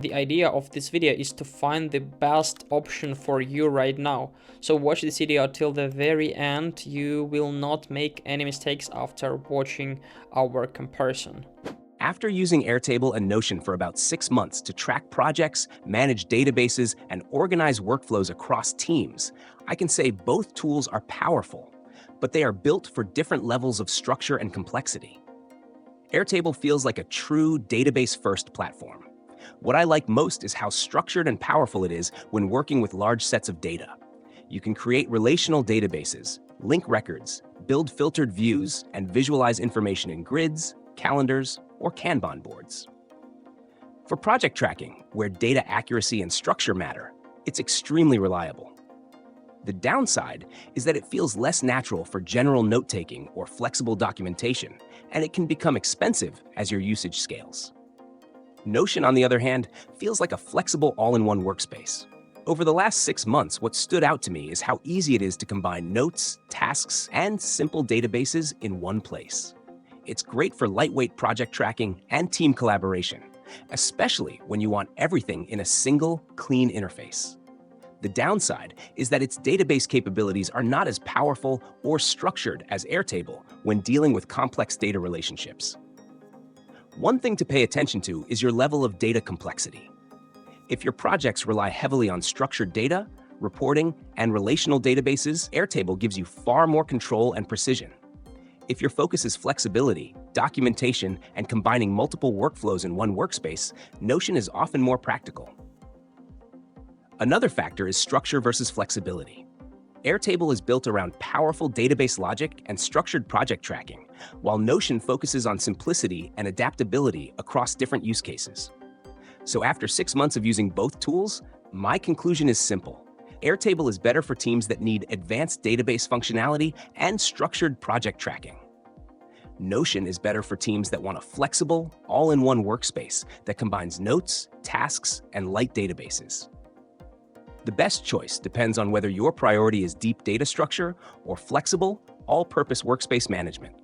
The idea of this video is to find the best option for you right now. So watch this video till the very end. You will not make any mistakes after watching our comparison. After using Airtable and Notion for about 6 months to track projects, manage databases, and organize workflows across teams, I can say both tools are powerful, but they are built for different levels of structure and complexity. Airtable feels like a true database-first platform. What I like most is how structured and powerful it is when working with large sets of data. You can create relational databases, link records, build filtered views, and visualize information in grids, calendars, or Kanban boards. For project tracking, where data accuracy and structure matter, it's extremely reliable. The downside is that it feels less natural for general note-taking or flexible documentation, and it can become expensive as your usage scales. Notion, on the other hand, feels like a flexible all-in-one workspace. Over the last 6 months, what stood out to me is how easy it is to combine notes, tasks, and simple databases in one place. It's great for lightweight project tracking and team collaboration, especially when you want everything in a single, clean interface. The downside is that its database capabilities are not as powerful or structured as Airtable when dealing with complex data relationships. One thing to pay attention to is your level of data complexity. If your projects rely heavily on structured data, reporting, and relational databases, Airtable gives you far more control and precision. If your focus is flexibility, documentation, and combining multiple workflows in one workspace, Notion is often more practical. Another factor is structure versus flexibility. Airtable is built around powerful database logic and structured project tracking, while Notion focuses on simplicity and adaptability across different use cases. So after 6 months of using both tools, my conclusion is simple. Airtable is better for teams that need advanced database functionality and structured project tracking. Notion is better for teams that want a flexible, all-in-one workspace that combines notes, tasks, and light databases. The best choice depends on whether your priority is deep data structure or flexible, all-purpose workspace management.